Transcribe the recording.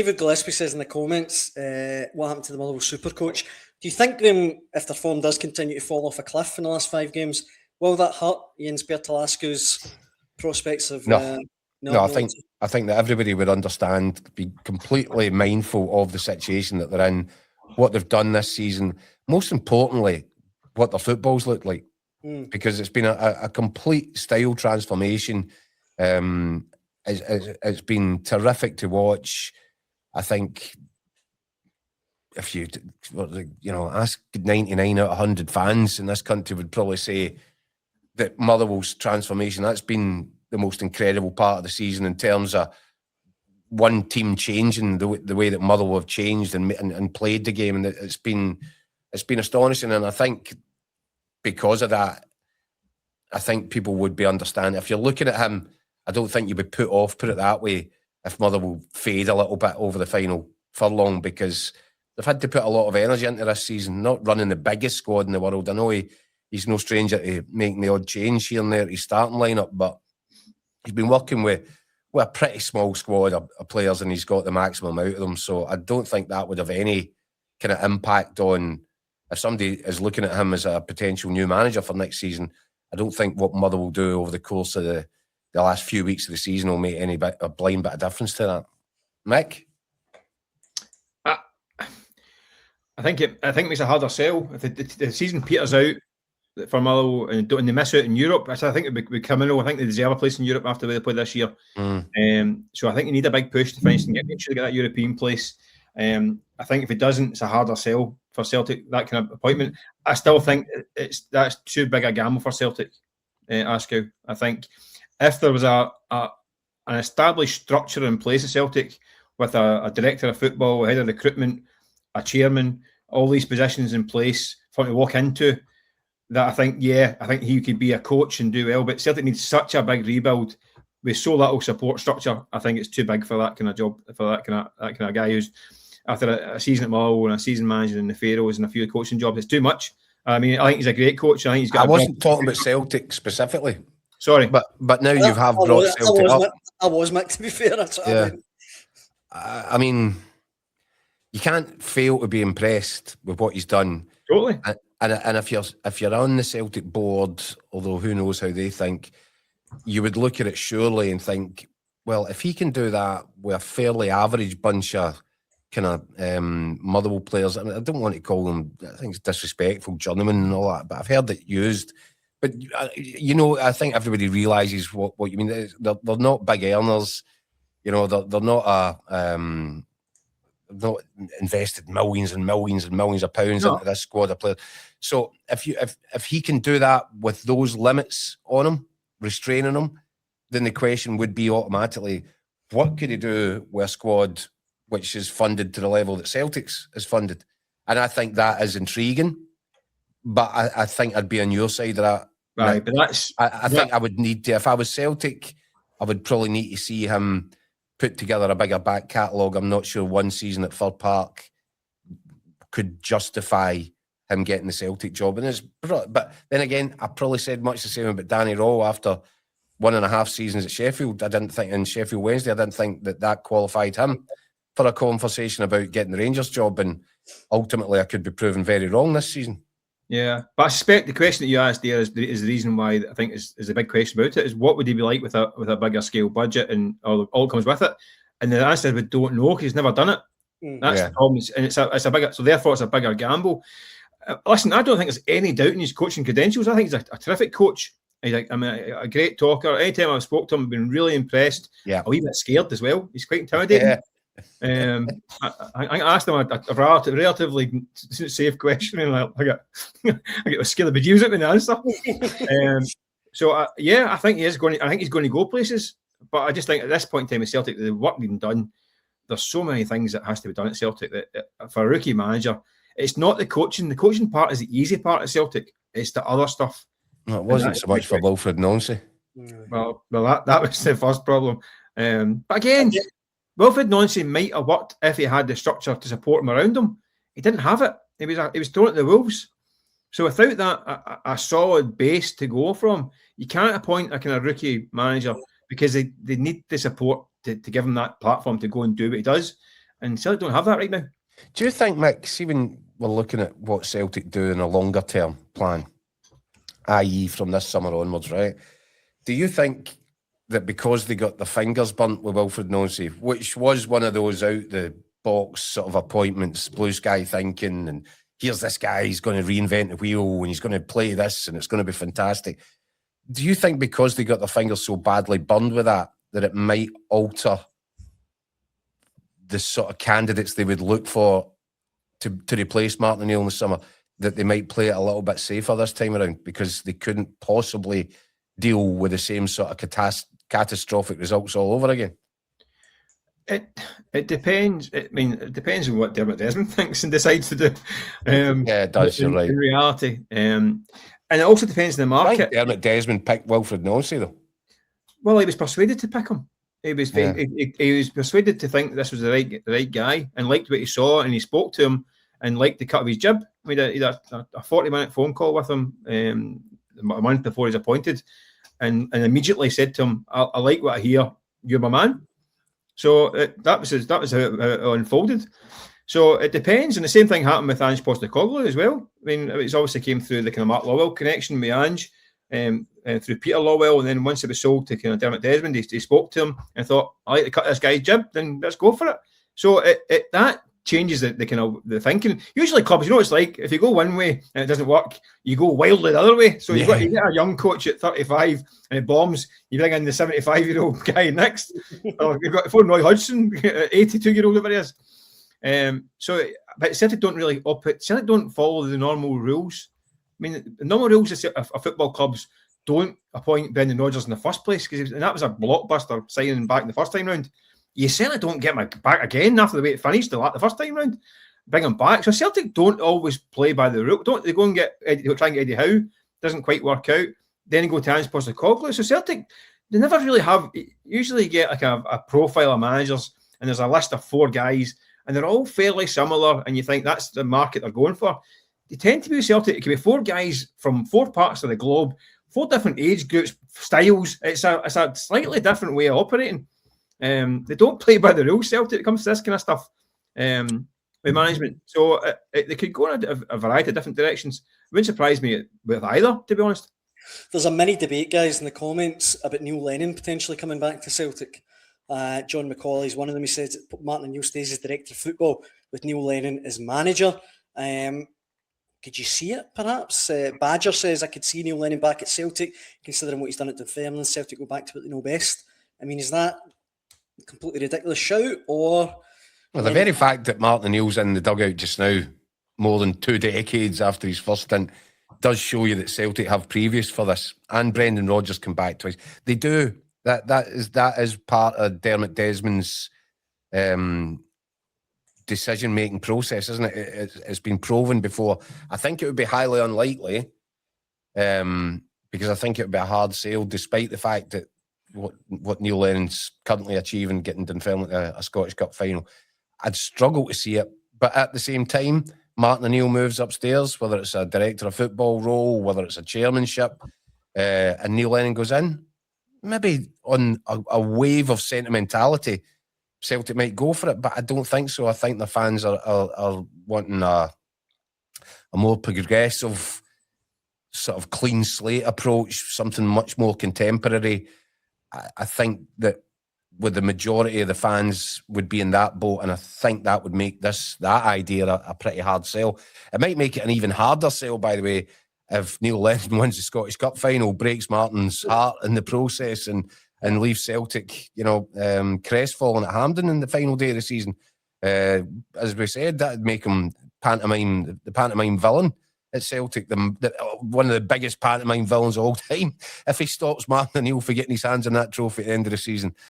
David Gillespie says in the comments, what happened to the Motherwell super coach? Do you think if their form does continue to fall off a cliff in the last 5 games, will that hurt Ian's Berthel Askou's prospects of... No, I think that everybody would understand, be completely mindful of the situation that they're in, what they've done this season, most importantly, what their footballs look like, because it's been a complete style transformation. It's been terrific to watch. I think if you ask 99 out of 100 fans in this country would probably say that Motherwell's transformation, that's been the most incredible part of the season in terms of one team changing the way that Motherwell have changed and played the game, and it's been astonishing. And I think because of that, I think people would be understanding. If you're looking at him, I don't think you would put it that way if Motherwell fade a little bit over the final furlong, because they've had to put a lot of energy into this season, not running the biggest squad in the world. I know he's no stranger to making the odd change here and there at his starting lineup, but he's been working with a pretty small squad of players, and he's got the maximum out of them. So I don't think that would have any kind of impact on if somebody is looking at him as a potential new manager for next season. I don't think what Motherwell will do over the course of the last few weeks of the season will make a blind bit of difference to that. Mick? I think it makes a harder sell if the season peters out for Motherwell and they miss out in Europe. I think it would be criminal. I think they deserve a place in Europe after the way they played this year. So I think you need a big push to finish and make sure they get that European place. I think if it doesn't, it's a harder sell for Celtic, that kind of appointment. I still think that's too big a gamble for Celtic, Askou. I think if there was an established structure in place at Celtic with a director of football, a head of recruitment, a chairman, all these positions in place for him to walk into, that I think he could be a coach and do well. But Celtic needs such a big rebuild with so little support structure. I think it's too big for that kind of job, for that kind of guy who's after a season at Motherwell and a season managing in the Faroes and a few coaching jobs. It's too much. I mean, I think he's a great coach. I think he's got. I wasn't talking about Celtic specifically. Sorry, but now you have brought Celtic up. I was, Mick, to be fair. That's what I mean. I mean, you can't fail to be impressed with what he's done. Totally. And if you're on the Celtic board, although who knows how they think, you would look at it surely and think, well, if he can do that with a fairly average bunch of kind of Motherwell players, I mean, I don't want to call them, I think it's disrespectful, journeyman and all that, but I've heard it used. But, I think everybody realises what you mean. They're not big earners. They're not not invested millions and millions and millions of pounds into this squad of players. So if he can do that with those limits on him, restraining him, then the question would be automatically, what could he do with a squad which is funded to the level that Celtic's is funded? And I think that is intriguing, but I think I'd be on your side of that. Right, but I think I would need to, if I was Celtic, I would probably need to see him put together a bigger back catalogue. I'm not sure one season at Fir Park could justify him getting the Celtic job. But then again, I probably said much the same about Danny Rowe after 1.5 seasons at Sheffield. I didn't think in Sheffield Wednesday, I didn't think that qualified him for a conversation about getting the Rangers job, and ultimately I could be proven very wrong this season. Yeah, but I suspect the question that you asked there is the reason why I think is a big question about it, is what would he be like with a bigger scale budget and all comes with it? And the answer is we don't know because he's never done it. That's the problem, and it's a bigger, so therefore it's a bigger gamble. Listen, I don't think there's any doubt in his coaching credentials. I think he's a terrific coach. He's a great talker. Anytime I've spoke to him, I've been really impressed. Yeah, a wee bit scared as well. He's quite intimidating. Yeah. I asked him a relatively safe question, and I got scared of bejesus at me in the answer. I think he is going. I think he's going to go places. But I just think at this point in time, at Celtic, the work being done, there's so many things that has to be done at Celtic that for a rookie manager, it's not the coaching. The coaching part is the easy part at Celtic. It's the other stuff. No, it wasn't so much for Wilfred Nancy. Well, that was the first problem. But again, Wilfred Nancy might have worked if he had the structure to support him around him. He didn't have it. He was thrown at the wolves. So without that, a solid base to go from, you can't appoint a kind of rookie manager because they need the support to give him that platform to go and do what he does. and Celtic don't have that right now. Do you think, Mick, see when we're looking at what Celtic do in a longer term plan, i.e. from this summer onwards, right? Do you think that because they got their fingers burnt with Wilfred Nosey, which was one of those out the box sort of appointments, blue sky thinking, and here's this guy, he's going to reinvent the wheel and he's going to play this and it's going to be fantastic. Do you think because they got their fingers so badly burned with that it might alter the sort of candidates they would look for to replace Martin O'Neill in the summer, that they might play it a little bit safer this time around because they couldn't possibly deal with the same sort of catastrophic results all over again? It depends. I mean, it depends on what Dermot Desmond thinks and decides to do. Yeah, it does. You're right. In reality, and it also depends on the market. I think Dermot Desmond picked Wilfred Nosey, though. Well, he was persuaded to pick him. He was persuaded to think this was the right guy and liked what he saw, and he spoke to him and liked the cut of his jib. We had a 40-minute phone call with him a month before he's appointed, and immediately said to him, "I like what I hear. You're my man." So that was how it unfolded. So it depends, and the same thing happened with Ange Postecoglou as well. I mean, it obviously came through the kind of Mark Lawwell connection with Ange, through Peter Lawwell, and then once it was sold to kind of Dermot Desmond, he spoke to him and thought, "I like to cut this guy's jib, then let's go for it." So that changes the kind of the thinking. Usually clubs, you know, it's like if you go one way and it doesn't work, you go wildly the other way. So you get a young coach at 35 and it bombs, you bring in the 75-year-old guy next. Or you've got Roy Hodgson, 82-year-old, whatever it is. But Celtic don't really Celtic don't follow the normal rules. I mean, the normal rules of football clubs don't appoint Brendan Rodgers in the first place, because that was a blockbuster signing back the first time round. You certainly don't get him back again after the way it finished the first time round. Bring him back. So Celtic don't always play by the rule. Don't they go and try and get Eddie Howe? Doesn't quite work out. Then go to Ange Postecoglou. So Celtic, they never really have. Usually you get like a profile of managers, and there's a list of 4 guys, and they're all fairly similar, and you think that's the market they're going for. They tend to be Celtic. It can be 4 guys from 4 parts of the globe, 4 different age groups, styles. It's a slightly different way of operating. They don't play by the rules, Celtic, it comes to this kind of stuff with management. So they could go in a variety of different directions. It wouldn't surprise me with either, to be honest. There's a mini debate, guys, in the comments about Neil Lennon potentially coming back to Celtic. John McCauley's one of them. He says Martin O'Neill stays as director of football with Neil Lennon as manager. Could you see it, perhaps? Badger says, I could see Neil Lennon back at Celtic, considering what he's done at Dunfermline. Celtic go back to what they know best. I mean, is that a completely ridiculous shout, or... Well, the very fact that Martin O'Neill's in the dugout just now, more than 2 decades after his first stint, does show you that Celtic have previous for this, and Brendan Rodgers come back twice. They do. That is part of Dermot Desmond's decision-making process, isn't it? It's been proven before. I think it would be highly unlikely, because I think it would be a hard sale, despite the fact that what Neil Lennon's currently achieving, getting Dunfermline to a Scottish Cup final. I'd struggle to see it. But at the same time, Martin O'Neill moves upstairs, whether it's a director of football role, whether it's a chairmanship, and Neil Lennon goes in. Maybe on a wave of sentimentality, Celtic might go for it, but I don't think so. I think the fans are wanting a more progressive, sort of clean slate approach, something much more contemporary. I think that with the majority of the fans would be in that boat, and I think that would make that idea a pretty hard sell. It might make it an even harder sell, by the way, if Neil Lennon wins the Scottish Cup final, breaks Martin's heart in the process, and leaves Celtic, crestfallen at Hampden in the final day of the season. As we said, that'd make him the pantomime villain at Celtic, one of the biggest pantomime villains of all time, if he stops Martin O'Neill for getting his hands on that trophy at the end of the season.